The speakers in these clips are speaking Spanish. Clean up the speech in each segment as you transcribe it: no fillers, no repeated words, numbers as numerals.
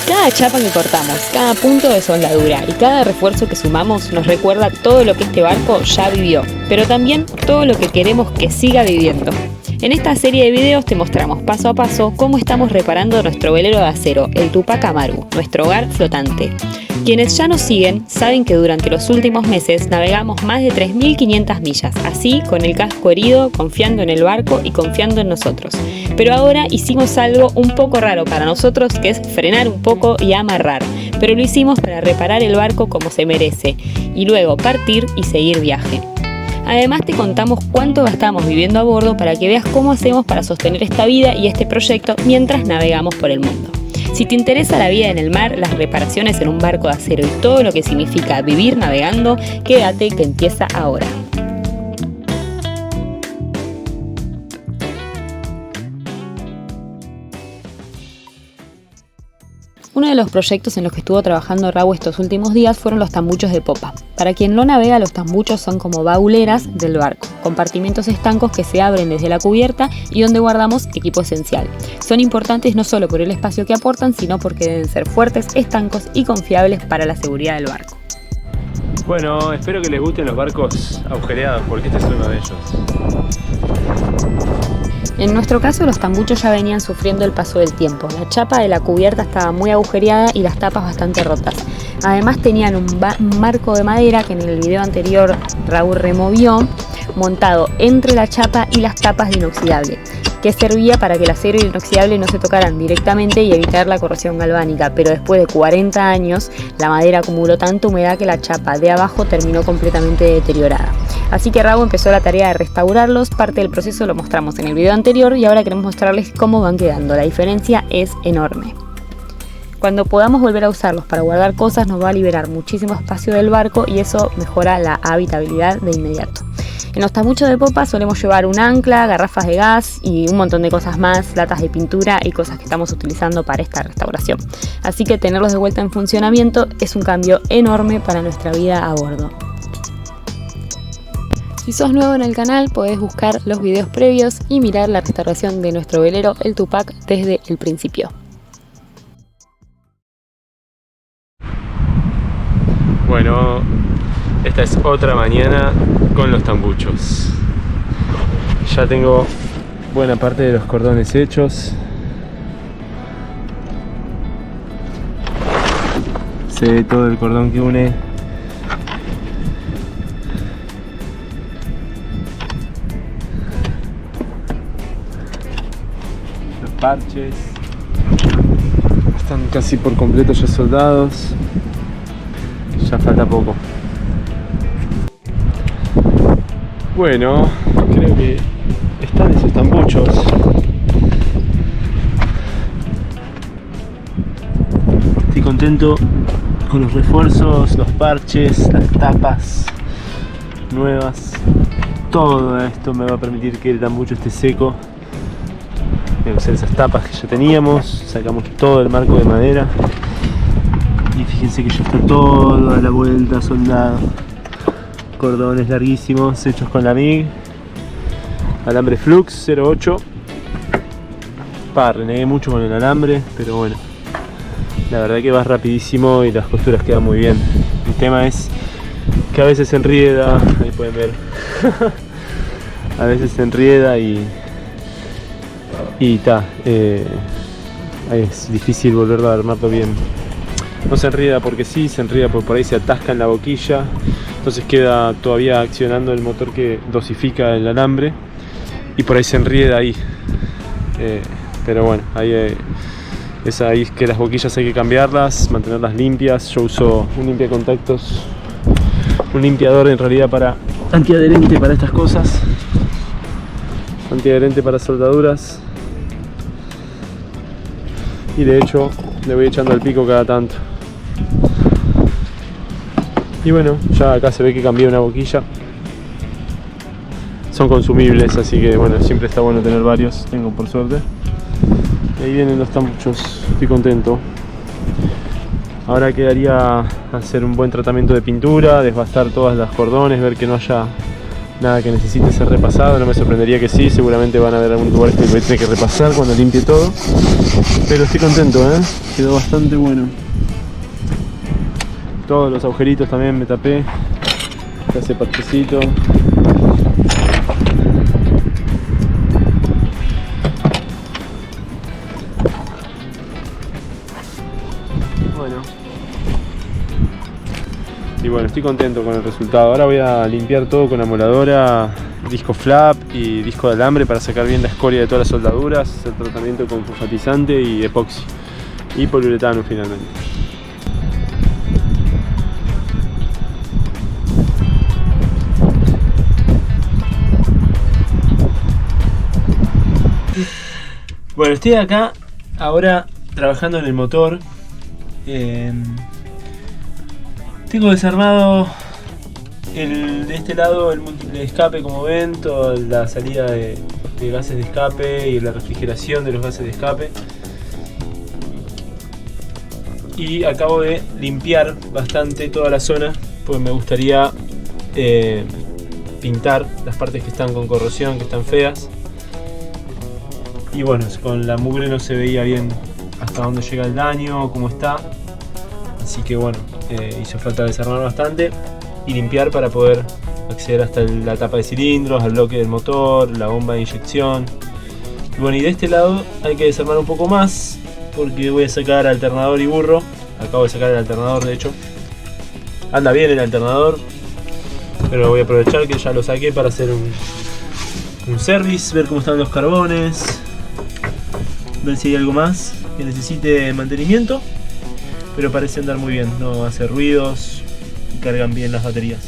Cada chapa que cortamos, cada punto de soldadura y cada refuerzo que sumamos nos recuerda todo lo que este barco ya vivió, pero también todo lo que queremos que siga viviendo. En esta serie de videos te mostramos paso a paso cómo estamos reparando nuestro velero de acero, el Tupac Amaru, nuestro hogar flotante. Quienes ya nos siguen saben que durante los últimos meses navegamos más de 3.500 millas, así con el casco herido, confiando en el barco y confiando en nosotros. Pero ahora hicimos algo un poco raro para nosotros, que es frenar un poco y amarrar, pero lo hicimos para reparar el barco como se merece y luego partir y seguir viaje. Además te contamos cuánto gastamos viviendo a bordo para que veas cómo hacemos para sostener esta vida y este proyecto mientras navegamos por el mundo. Si te interesa la vida en el mar, las reparaciones en un barco de acero y todo lo que significa vivir navegando, quédate que empieza ahora. Uno de los proyectos en los que estuvo trabajando Raúl estos últimos días fueron los tambuchos de popa. Para quien no navega, los tambuchos son como bauleras del barco, compartimentos estancos que se abren desde la cubierta y donde guardamos equipo esencial. Son importantes no solo por el espacio que aportan, sino porque deben ser fuertes, estancos y confiables para la seguridad del barco. Bueno, espero que les gusten los barcos agujereados, porque este es uno de ellos. En nuestro caso, los tambuchos ya venían sufriendo el paso del tiempo. La chapa de la cubierta estaba muy agujereada y las tapas bastante rotas. Además tenían un marco de madera que en el video anterior Raúl removió, montado entre la chapa y las tapas de inoxidable, que servía para que el acero y el inoxidable no se tocaran directamente y evitar la corrosión galvánica, pero después de 40 años la madera acumuló tanta humedad que la chapa de abajo terminó completamente deteriorada. Así que Raúl empezó la tarea de restaurarlos. Parte del proceso lo mostramos en el video anterior y ahora queremos mostrarles cómo van quedando. La diferencia es enorme. Cuando podamos volver a usarlos para guardar cosas nos va a liberar muchísimo espacio del barco y eso mejora la habitabilidad de inmediato. En los tambuchos de popa solemos llevar un ancla, garrafas de gas y un montón de cosas más, latas de pintura y cosas que estamos utilizando para esta restauración. Así que tenerlos de vuelta en funcionamiento es un cambio enorme para nuestra vida a bordo. Si sos nuevo en el canal, podés buscar los videos previos y mirar la restauración de nuestro velero, el Tupac, desde el principio. Bueno, esta es otra mañana con los tambuchos. Ya tengo buena parte de los cordones hechos. Se ve todo el cordón que une. Los parches están casi por completo ya soldados. Ya falta poco. Bueno, creo que están esos tambuchos. Estoy contento con los refuerzos, los parches, las tapas nuevas. Todo esto me va a permitir que el tambucho esté seco. Voy a usar esas tapas que ya teníamos. Sacamos todo el marco de madera. Y fíjense que ya está todo a la vuelta soldado. Cordones larguísimos hechos con la MIG. Alambre Flux 08. Renegué mucho con el alambre, pero bueno. La verdad que va rapidísimo y las costuras quedan muy bien. El tema es que a veces se enrieda, ahí pueden ver. A veces se enrieda y es difícil volverlo a armarlo bien. No se enrieda porque sí, se enrieda porque por ahí se atasca en la boquilla. Entonces queda todavía accionando el motor que dosifica el alambre. Y por ahí se enrieda ahí. Pero bueno, ahí es ahí que las boquillas hay que cambiarlas, mantenerlas limpias. Yo uso un limpiacontactos, un limpiador en realidad para antiadherente para estas cosas. Antiadherente para soldaduras. Y de hecho le voy echando al pico cada tanto. Y bueno, ya acá se ve que cambié una boquilla. Son consumibles, así que bueno, siempre está bueno tener varios. Tengo por suerte. Y ahí vienen los tambuchos, estoy contento. Ahora quedaría hacer un buen tratamiento de pintura, desbastar todas las cordones, ver que no haya nada que necesite ser repasado, no me sorprendería que sí, seguramente van a haber algunos lugares que voy a tener que repasar cuando limpie todo, pero estoy contento, quedó bastante bueno. Todos los agujeritos también me tapé, ese parchecito. Y bueno, estoy contento con el resultado. Ahora voy a limpiar todo con la moladora, disco flap y disco de alambre para sacar bien la escoria de todas las soldaduras, hacer tratamiento con fosfatizante y epoxi y poliuretano finalmente. Bueno, estoy acá ahora trabajando en el motor. Tengo desarmado de este lado el escape, como ven, toda la salida de gases de escape y la refrigeración de los gases de escape. Y acabo de limpiar bastante toda la zona, pues me gustaría pintar las partes que están con corrosión, que están feas. Y bueno, con la mugre no se veía bien hasta dónde llega el daño, cómo está. Así que bueno, hizo falta desarmar bastante y limpiar para poder acceder hasta la tapa de cilindros, al bloque del motor, la bomba de inyección. Y bueno, y de este lado hay que desarmar un poco más porque voy a sacar alternador y burro. Acabo de sacar el alternador, de hecho. Anda bien el alternador, pero voy a aprovechar que ya lo saqué para hacer un service, ver cómo están los carbones, ver si hay algo más que necesite mantenimiento. Pero parece andar muy bien, no hace ruidos y cargan bien las baterías.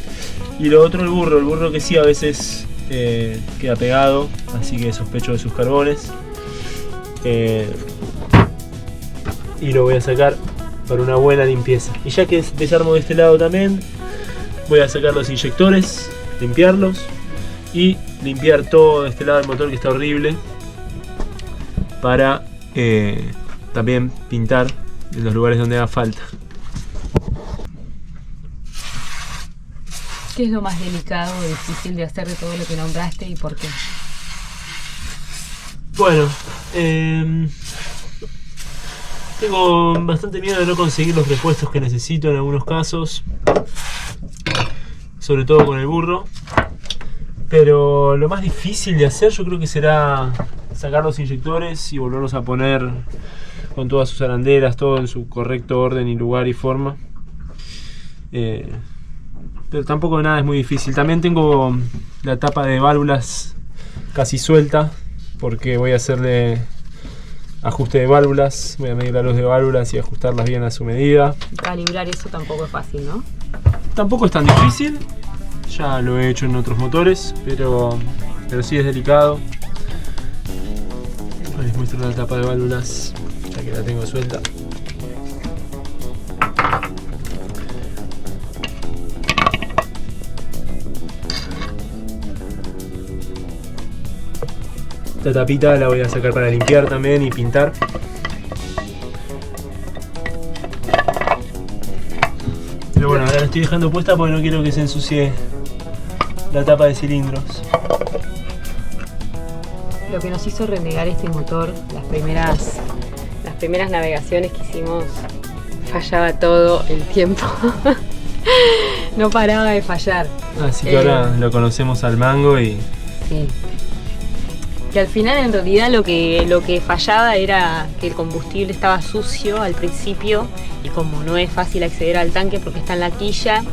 Y lo otro, el burro que sí a veces queda pegado, así que sospecho de sus carbones. Y lo voy a sacar para una buena limpieza. Y ya que desarmo de este lado también, voy a sacar los inyectores, limpiarlos y limpiar todo de este lado del motor que está horrible, para también pintar en los lugares donde haga falta. ¿Qué es lo más delicado o difícil de hacer de todo lo que nombraste y por qué? Bueno, tengo bastante miedo de no conseguir los repuestos que necesito en algunos casos, sobre todo con el burro. Pero lo más difícil de hacer yo creo que será sacar los inyectores y volverlos a poner con todas sus arandelas, todo en su correcto orden y lugar y forma. Pero tampoco nada es muy difícil. También tengo la tapa de válvulas casi suelta, porque voy a hacerle ajuste de válvulas, voy a medir la luz de válvulas y ajustarlas bien a su medida. Calibrar eso tampoco es fácil, ¿no? Tampoco es tan difícil, ya lo he hecho en otros motores, pero sí es delicado. Les muestro la tapa de válvulas, ya que la tengo suelta. Esta tapita la voy a sacar para limpiar también y pintar. Pero bueno, ahora la estoy dejando puesta porque no quiero que se ensucie la tapa de cilindros. Lo que nos hizo renegar este motor, las primeras navegaciones que hicimos, fallaba todo el tiempo. No paraba de fallar. Así que ahora lo conocemos al mango y... Sí. Que al final en realidad lo que fallaba era que el combustible estaba sucio al principio, y como no es fácil acceder al tanque porque está en la quilla,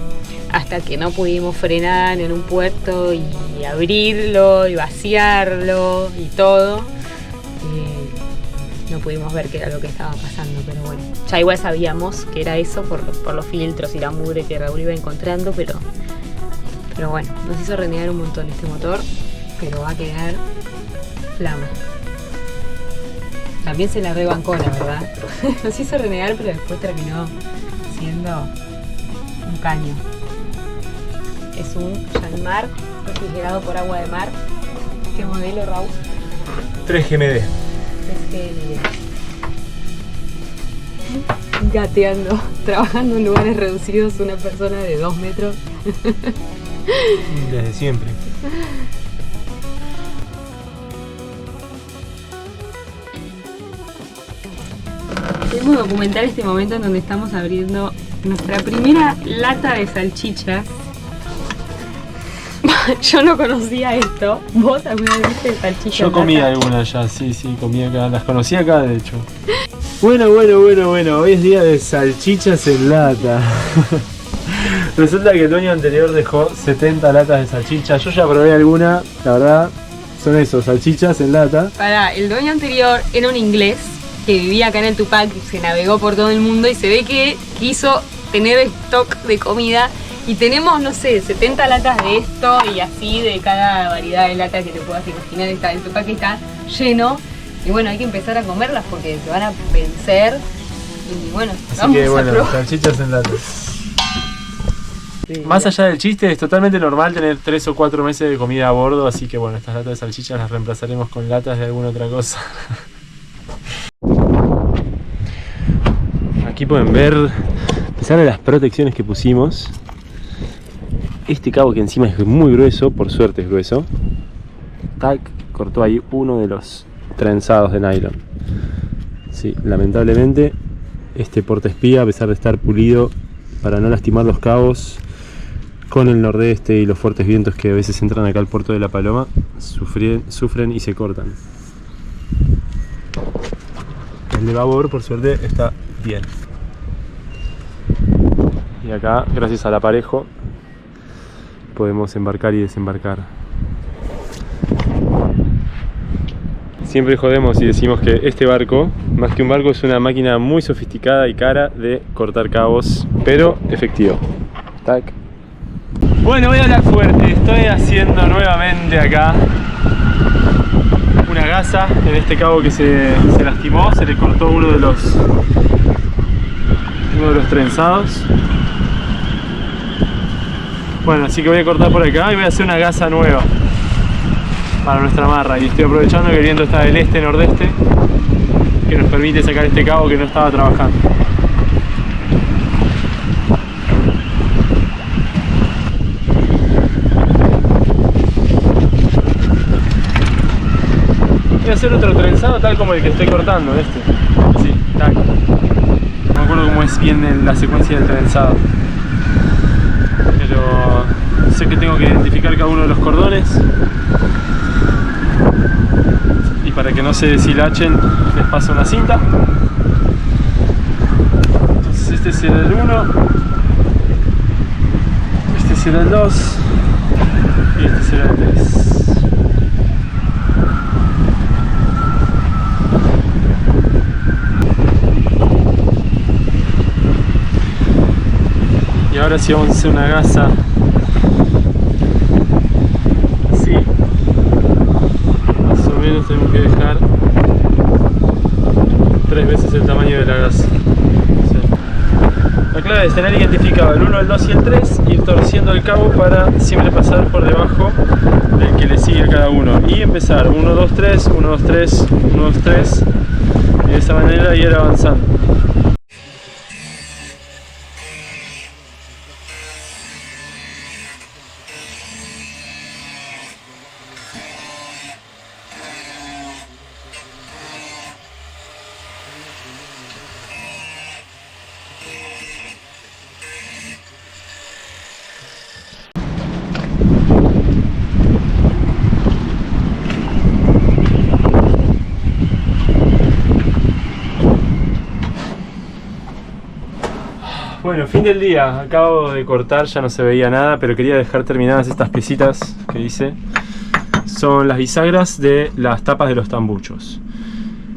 hasta que no pudimos frenar en un puerto y abrirlo y vaciarlo y todo, no pudimos ver qué era lo que estaba pasando. Pero bueno, ya igual sabíamos que era eso por los filtros y la mugre que Raúl iba encontrando, pero bueno, nos hizo renegar un montón este motor, pero va a quedar flama. También se la rebancó, la verdad. Nos hizo renegar, pero después terminó siendo un caño. Es un Yanmar refrigerado por agua de mar. ¿Qué modelo, Raúl? 3GMD. 3GMD. Gateando, trabajando en lugares reducidos, una persona de 2 metros. Desde siempre. Queremos documentar este momento en donde estamos abriendo nuestra primera lata de salchichas. Yo no conocía esto. ¿Vos alguna vez viste salchichas? Yo comía algunas ya, sí, comía acá. Las conocí acá, de hecho. Bueno. Hoy es día de salchichas en lata. Resulta que el dueño anterior dejó 70 latas de salchichas. Yo ya probé alguna, la verdad, son eso, salchichas en lata. Pará, el dueño anterior era un inglés que vivía acá en el Tupac, se navegó por todo el mundo y se ve que quiso tener stock de comida. Y tenemos, no sé, 70 latas de esto y así de cada variedad de latas que te puedas imaginar. El Tupac está lleno. Y bueno, hay que empezar a comerlas porque se van a vencer. Y bueno, así vamos que a bueno, probar. salchichas en lata. Más allá del chiste, es totalmente normal tener 3 o 4 meses de comida a bordo, así que bueno, estas latas de salchichas las reemplazaremos con latas de alguna otra cosa. Aquí pueden ver, a pesar de las protecciones que pusimos, este cabo que encima es muy grueso, por suerte es grueso, tac, cortó ahí uno de los trenzados de nylon. Sí, lamentablemente este portaespía, a pesar de estar pulido para no lastimar los cabos, con el nordeste y los fuertes vientos que a veces entran acá al puerto de La Paloma, sufren y se cortan. El de babor, por suerte, está bien. Y acá, gracias al aparejo, podemos embarcar y desembarcar. Siempre jodemos y decimos que este barco, más que un barco, es una máquina muy sofisticada y cara de cortar cabos, pero efectivo. Tac. Bueno, voy a hablar fuerte. Estoy haciendo nuevamente acá una gasa en este cabo que se lastimó, se le cortó uno de los trenzados. Bueno, así que voy a cortar por acá y voy a hacer una gasa nueva para nuestra amarra. Y estoy aprovechando que el viento está del este-nordeste, que nos permite sacar este cabo que no estaba trabajando. Voy a hacer otro trenzado tal como el que estoy cortando, sí, tac. No me acuerdo cómo es bien la secuencia del trenzado, pero sé que tengo que identificar cada uno de los cordones y para que no se deshilachen les paso una cinta. Entonces este será el 1, este será el 2 y este será el 3. Y ahora sí vamos a hacer una gasa así. Más o menos tenemos que dejar 3 veces el tamaño de la gasa. La clave es tener identificado el 1, el 2 y el 3, ir torciendo el cabo para siempre pasar por debajo del que le sigue a cada uno y empezar 1, 2, 3, 1, 2, 3, 1, 2, 3 y de esa manera ir avanzando. Bueno, fin del día, acabo de cortar, ya no se veía nada, pero quería dejar terminadas estas piecitas que hice. Son las bisagras de las tapas de los tambuchos.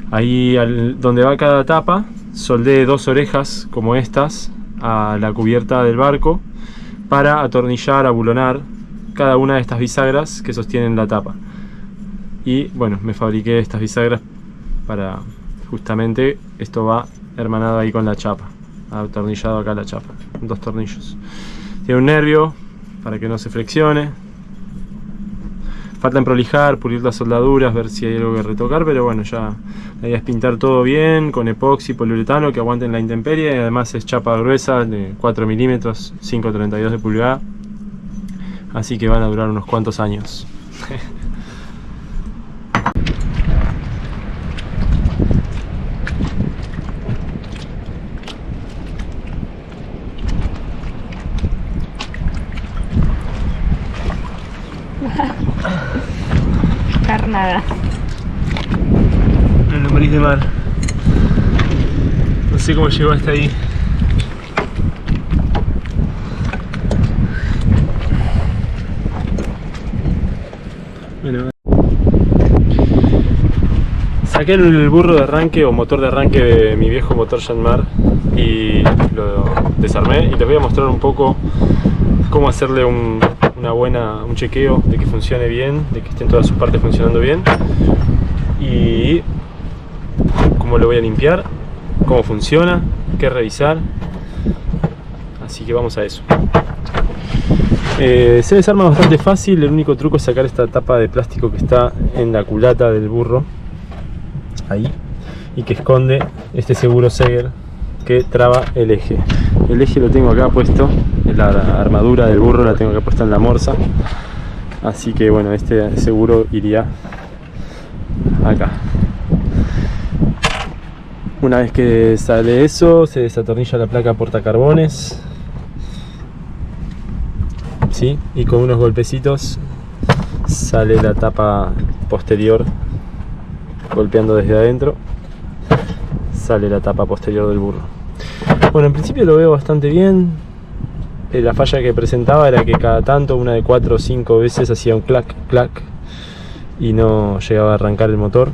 Ahí donde va cada tapa, soldé 2 orejas como estas a la cubierta del barco para atornillar, abulonar cada una de estas bisagras que sostienen la tapa. Y bueno, me fabriqué estas bisagras para justamente, esto va hermanado ahí con la chapa. Atornillado acá la chapa, 2 tornillos. Tiene un nervio para que no se flexione. Falta en prolijar, pulir las soldaduras, ver si hay algo que retocar, pero bueno, ya la idea es pintar todo bien con epoxi, poliuretano que aguanten la intemperie, y además es chapa gruesa de 4 milímetros, 5,32 de pulgada. así que van a durar unos cuantos años. Carnada. El lombriz de mar. No sé cómo llegó hasta ahí. Bueno, saqué el burro de arranque o motor de arranque de mi viejo motor Yanmar y lo desarmé, y les voy a mostrar un poco cómo hacerle un chequeo de que funcione bien, de que estén todas sus partes funcionando bien, y cómo lo voy a limpiar, cómo funciona, qué revisar. Así que vamos a eso. Se desarma bastante fácil. El único truco es sacar esta tapa de plástico que está en la culata del burro, ahí, y que esconde este seguro Seger que traba el eje. El eje lo tengo acá puesto, la armadura del burro la tengo acá puesta en la morsa, así que bueno, este seguro iría acá. Una vez que sale eso, se desatornilla la placa portacarbones, ¿sí? Y con unos golpecitos sale la tapa posterior, golpeando desde adentro sale la tapa posterior del burro. Bueno, en principio lo veo bastante bien. La falla que presentaba era que cada tanto, una de 4 o 5 veces, hacía un clac, clac y no llegaba a arrancar el motor.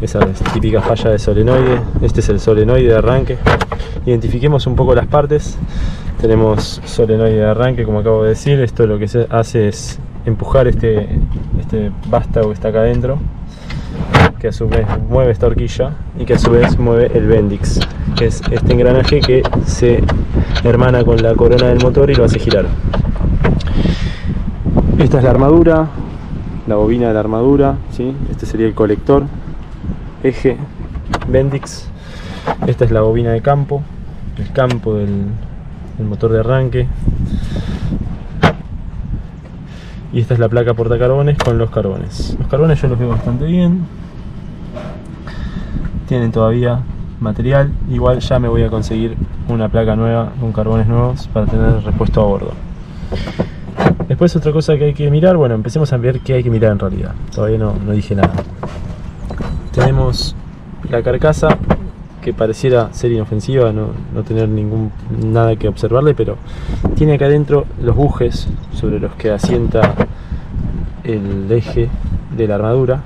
Esa es típica falla de solenoide. Este es el solenoide de arranque. Identifiquemos un poco las partes. Tenemos solenoide de arranque, como acabo de decir. Esto lo que se hace es empujar este vástago que está acá adentro, que a su vez mueve esta horquilla y que a su vez mueve el Bendix, que es este engranaje que se hermana con la corona del motor y lo hace girar. Esta es la armadura, la bobina de la armadura, ¿sí? Este sería el colector, eje, Bendix. Esta es la bobina de campo, el campo del motor de arranque. Y esta es la placa portacarbones con los carbones. Los carbones yo los veo bastante bien. Tienen todavía material. Igual ya me voy a conseguir una placa nueva con carbones nuevos para tener repuesto a bordo. Después otra cosa que hay que mirar. Bueno, empecemos a ver qué hay que mirar en realidad. Todavía no dije nada. Tenemos la carcasa, que pareciera ser inofensiva, no tener nada que observarle, pero tiene acá adentro los bujes sobre los que asienta el eje de la armadura,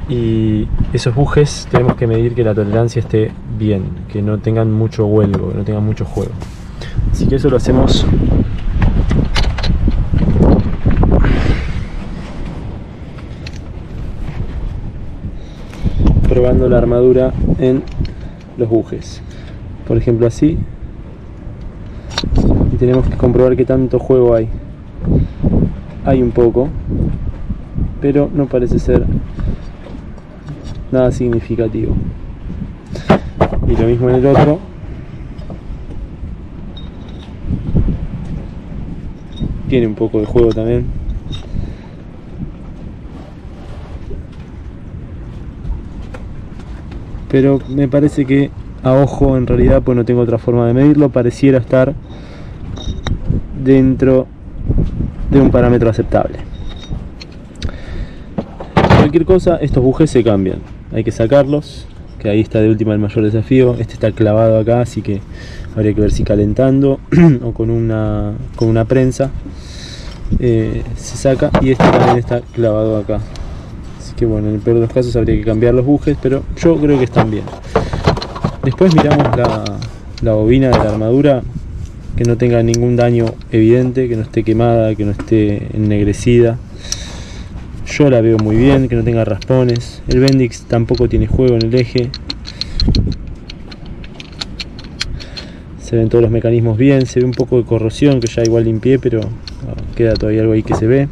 y esos bujes tenemos que medir que la tolerancia esté bien, que no tengan mucho huelgo, que no tengan mucho juego. Así que eso lo hacemos probando la armadura en los bujes, por ejemplo así, y tenemos que comprobar qué tanto juego hay. Hay un poco, pero no parece ser nada significativo. Y lo mismo en el otro. Tiene un poco de juego también. Pero me parece que a ojo, en realidad, pues no tengo otra forma de medirlo, pareciera estar dentro de un parámetro aceptable. Cualquier cosa, estos bujes se cambian, hay que sacarlos, que ahí está de última el mayor desafío. Este está clavado acá, así que habría que ver si calentando o con una prensa se saca, y este también está clavado acá. Que bueno, en el peor de los casos habría que cambiar los bujes, pero yo creo que están bien. Después miramos la bobina de la armadura, que no tenga ningún daño evidente, que no esté quemada, que no esté ennegrecida. Yo la veo muy bien, que no tenga raspones. El Bendix tampoco tiene juego en el eje. Se ven todos los mecanismos bien, se ve un poco de corrosión que ya igual limpié, pero queda todavía algo ahí que se ve.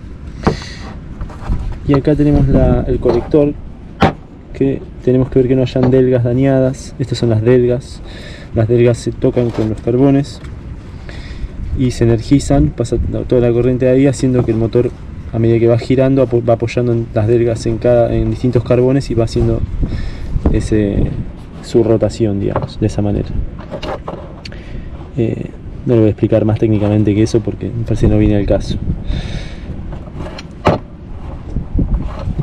Y acá tenemos el colector, que tenemos que ver que no hayan delgas dañadas. Estas son las delgas. Las delgas se tocan con los carbones y se energizan, pasa toda la corriente de ahí, haciendo que el motor, a medida que va girando, va apoyando en las delgas en distintos carbones y va haciendo su rotación, digamos, de esa manera. No lo voy a explicar más técnicamente que eso porque me parece que no viene al caso.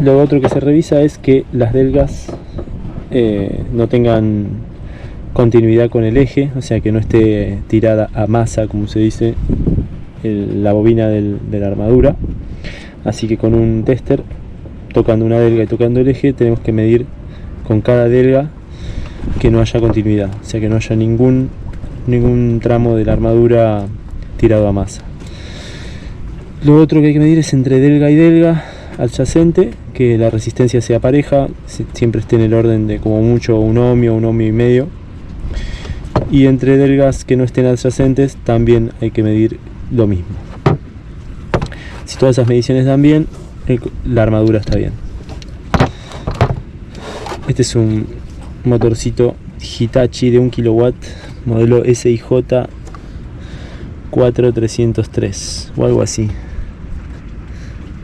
Lo otro que se revisa es que las delgas no tengan continuidad con el eje, o sea que no esté tirada a masa, como se dice, la bobina de la armadura. Así que con un tester, tocando una delga y tocando el eje, tenemos que medir con cada delga que no haya continuidad, o sea que no haya ningún tramo de la armadura tirado a masa. Lo otro que hay que medir es entre delga y delga adyacente, que la resistencia sea pareja, siempre esté en el orden de como mucho un ohmio y medio. Y entre delgas que no estén adyacentes también hay que medir lo mismo. Si todas esas mediciones dan bien, la armadura está bien. Este es un motorcito Hitachi de 1 kW, modelo SIJ 4303 o algo así.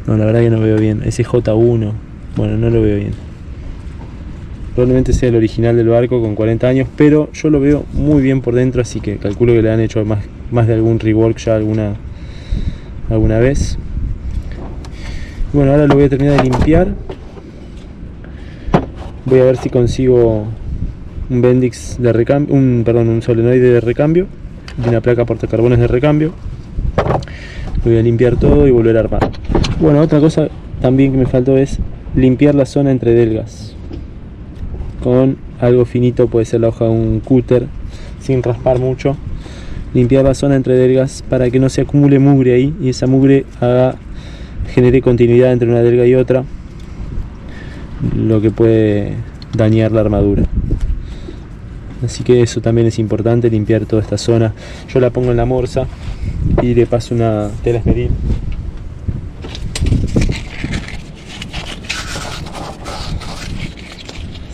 No, la verdad que no veo bien. SJ1, bueno, no lo veo bien. Probablemente sea el original del barco con 40 años, pero yo lo veo muy bien por dentro, así que calculo que le han hecho más de algún rework ya alguna vez. Bueno, ahora lo voy a terminar de limpiar. Voy a ver si consigo un Bendix de recambio, un solenoide de recambio y una placa portacarbones de recambio. Voy a limpiar todo y volver a armar. Bueno, otra cosa también que me faltó es limpiar la zona entre delgas con algo finito, puede ser la hoja de un cúter, sin raspar mucho. Limpiar la zona entre delgas para que no se acumule mugre ahí y esa mugre genere continuidad entre una delga y otra, lo que puede dañar la armadura. Así que eso también es importante, limpiar toda esta zona. Yo la pongo en la morsa y le paso una tela esmeril.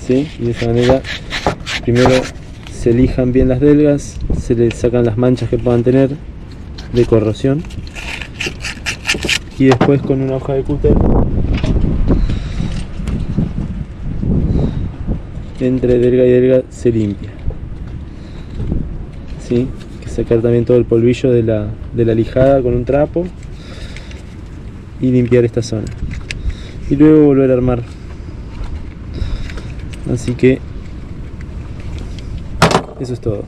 ¿Sí? Y de esa manera primero se lijan bien las delgas, se le sacan las manchas que puedan tener de corrosión y después con una hoja de cúter entre delga y delga se limpia. ¿Sí? Hay que sacar también todo el polvillo de la lijada con un trapo y limpiar esta zona y luego volver a armar. Así que eso es todo.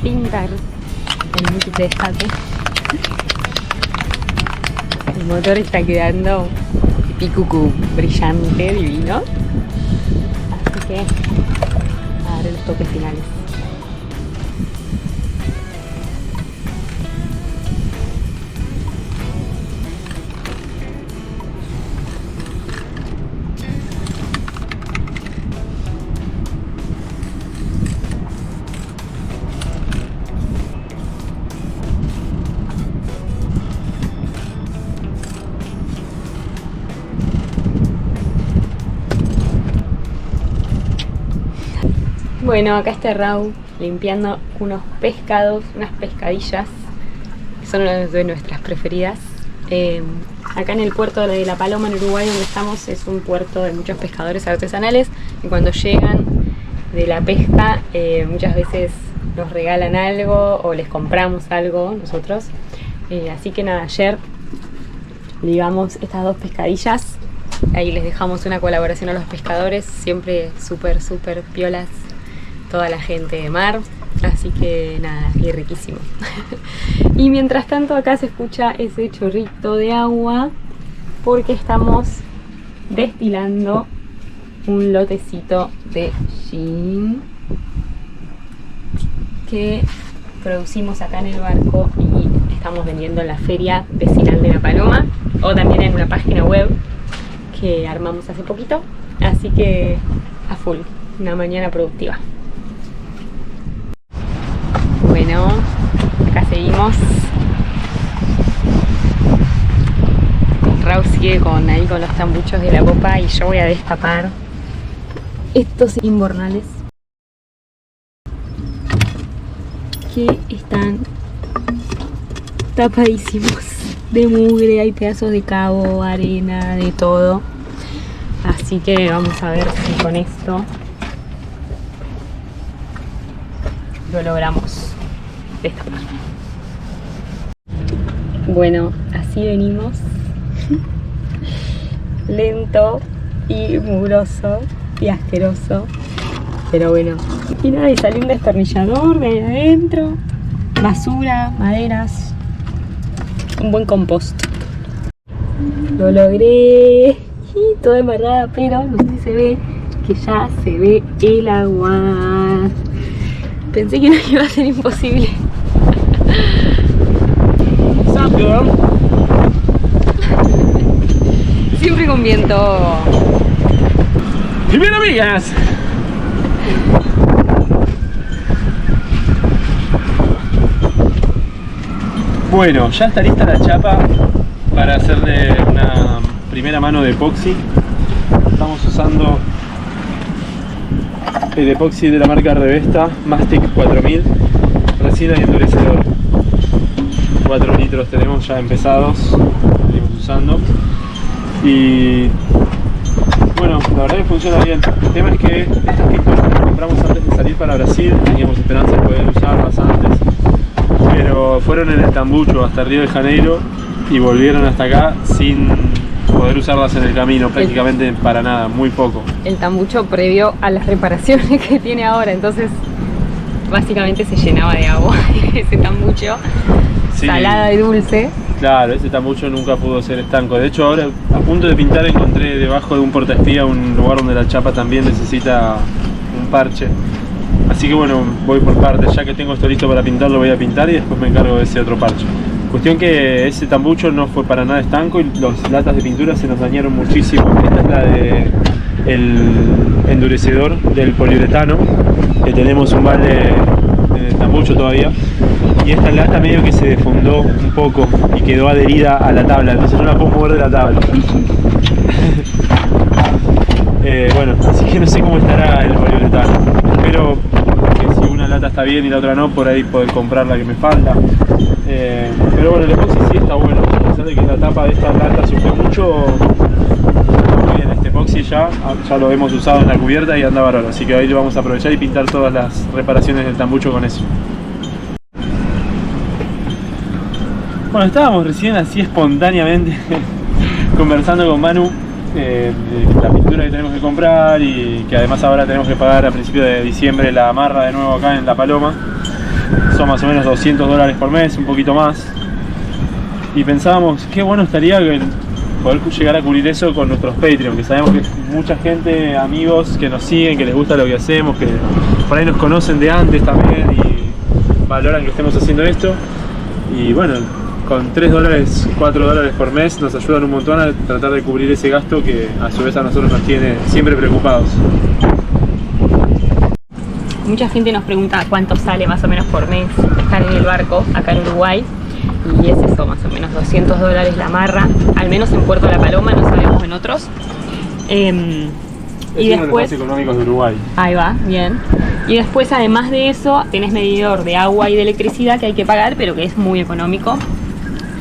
Pintar el kit de escape. El motor está quedando picucu, brillante, divino. Así que a darle los toques finales. Bueno, acá está Raúl limpiando unos pescados, unas pescadillas, que son una de nuestras preferidas. Acá en el puerto de La Paloma, en Uruguay, donde estamos, es un puerto de muchos pescadores artesanales y cuando llegan de la pesca muchas veces nos regalan algo o les compramos algo nosotros. Así que nada, ayer ligamos estas 2 pescadillas. Ahí les dejamos una colaboración a los pescadores, siempre súper piolas toda la gente de mar, así que nada, y riquísimo. Y mientras tanto acá se escucha ese chorrito de agua porque estamos destilando un lotecito de gin que producimos acá en el barco y estamos vendiendo en la feria vecinal de La Paloma o también en una página web que armamos hace poquito, así que a full, una mañana productiva. Bueno, acá seguimos. Raúl sigue ahí con los tambuchos de la popa y yo voy a destapar estos invernales que están tapadísimos de mugre, hay pedazos de cabo, arena, de todo. Así que vamos a ver si con esto lo logramos destapar. Bueno, así venimos. Lento y mugroso y asqueroso, pero bueno. Y nada, y salió un destornillador de ahí adentro, basura, maderas, un buen compost. Lo logré, y toda embarrada, pero no sé si se ve, que ya se ve el agua. Pensé que no iba a ser imposible. Siempre con viento. ¡Y bien, amigas! Bueno, ya está lista la chapa para hacerle una primera mano de epoxi. Estamos usando el epoxi de la marca Revesta Mastic 4000, resina y endurecedor. 4 litros tenemos ya empezados, venimos usando. Y bueno, la verdad que funciona bien. El tema es que estas pinturas las compramos antes de salir para Brasil, teníamos esperanza de poder usarlas antes, pero fueron en el tambucho hasta Río de Janeiro y volvieron hasta acá sin poder usarlas en el camino, prácticamente para nada, muy poco. El tambucho previo a las reparaciones que tiene ahora, entonces básicamente se llenaba de agua ese tambucho, sí, salada y dulce. Claro, ese tambucho nunca pudo ser estanco. De hecho, ahora a punto de pintar encontré debajo de un portaespía un lugar donde la chapa también necesita un parche. Así que bueno, voy por partes. Ya que tengo esto listo para pintar, lo voy a pintar y después me encargo de ese otro parche. Cuestión que ese tambucho no fue para nada estanco y las latas de pintura se nos dañaron muchísimo. Esta es la de el endurecedor del poliuretano, que tenemos un balde en el tambucho todavía. Y esta lata medio que se defundó un poco y quedó adherida a la tabla, entonces no la puedo mover de la tabla. Bueno, así que no sé cómo estará el poliuretano. Espero que si una lata está bien y la otra no, por ahí poder comprar la que me falta. Pero bueno, el epoxi sí está bueno, a pesar de que la tapa de esta lata sufre mucho. Muy bien, este epoxi ya lo hemos usado en la cubierta y anda bárbaro, así que ahí lo vamos a aprovechar y pintar todas las reparaciones del tambucho con eso. Bueno, estábamos recién así espontáneamente conversando con Manu de la pintura que tenemos que comprar y que además ahora tenemos que pagar a principios de diciembre la amarra de nuevo acá en La Paloma. Son más o menos $200 por mes, un poquito más. Y pensábamos, qué bueno estaría poder llegar a cubrir eso con nuestros Patreon, que sabemos que mucha gente, amigos que nos siguen, que les gusta lo que hacemos, que por ahí nos conocen de antes también y valoran que estemos haciendo esto. Y bueno, con $3, $4 por mes nos ayudan un montón a tratar de cubrir ese gasto que a su vez a nosotros nos tiene siempre preocupados. Mucha gente nos pregunta cuánto sale más o menos por mes estar en el barco acá en Uruguay, y es eso, más o menos $200 la amarra, al menos en Puerto La Paloma, no sabemos en otros. Y después, uno de los más económicos de Uruguay. Ahí va, bien. Y después, además de eso, tenés medidor de agua y de electricidad que hay que pagar, pero que es muy económico.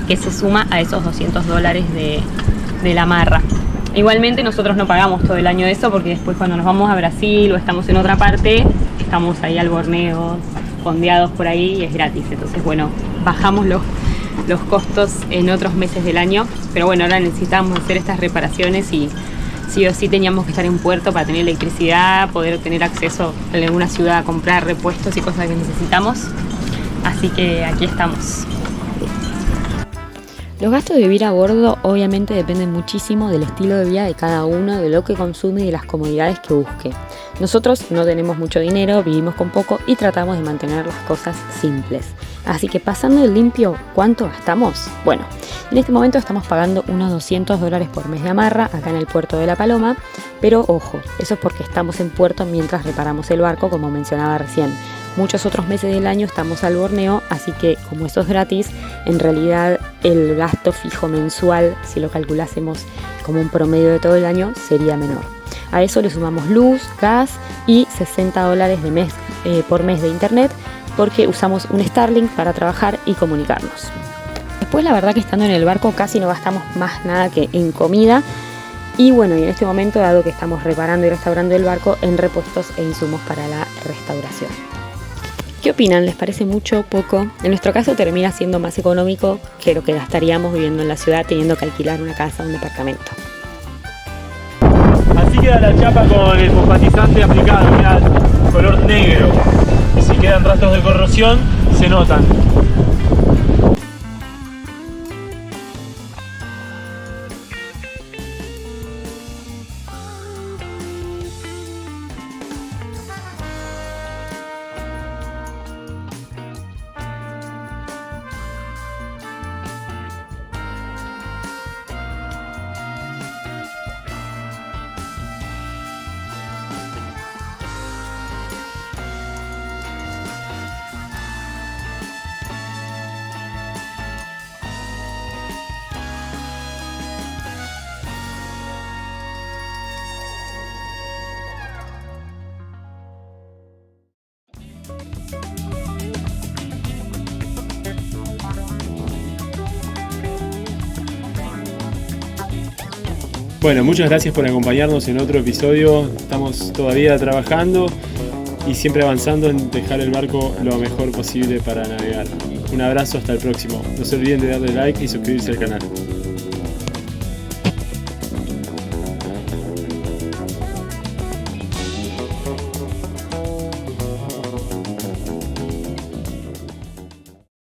que se suma a esos $200 de la amarra. Igualmente nosotros no pagamos todo el año eso, porque después cuando nos vamos a Brasil o estamos en otra parte, estamos ahí al Borneo, fondeados por ahí y es gratis. Entonces bueno, bajamos los costos en otros meses del año, pero bueno, ahora necesitamos hacer estas reparaciones y sí o sí teníamos que estar en puerto para tener electricidad, poder tener acceso en alguna ciudad a comprar repuestos y cosas que necesitamos. Así que aquí estamos. Los gastos de vivir a bordo obviamente dependen muchísimo del estilo de vida de cada uno, de lo que consume y de las comodidades que busque. Nosotros no tenemos mucho dinero, vivimos con poco y tratamos de mantener las cosas simples. Así que pasando el limpio, ¿cuánto gastamos? Bueno, en este momento estamos pagando unos $200 por mes de amarra acá en el puerto de La Paloma, pero ojo, eso es porque estamos en puerto mientras reparamos el barco, como mencionaba recién. Muchos otros meses del año estamos al Borneo, así que como eso es gratis, en realidad el gasto fijo mensual, si lo calculásemos como un promedio de todo el año, sería menor. A eso le sumamos luz, gas y $60 por mes de internet, porque usamos un Starlink para trabajar y comunicarnos. Después la verdad que estando en el barco casi no gastamos más nada que en comida. Y bueno, y en este momento, dado que estamos reparando y restaurando el barco, en repuestos e insumos para la restauración. ¿Qué opinan? ¿Les parece mucho o poco? En nuestro caso termina siendo más económico que lo que gastaríamos viviendo en la ciudad, teniendo que alquilar una casa o un departamento. Así queda la chapa con el fosfatizante aplicado, mirá, color negro. Si quedan rastros de corrosión, se notan. Bueno, muchas gracias por acompañarnos en otro episodio. Estamos todavía trabajando y siempre avanzando en dejar el barco lo mejor posible para navegar. Un abrazo, hasta el próximo. No se olviden de darle like y suscribirse al canal.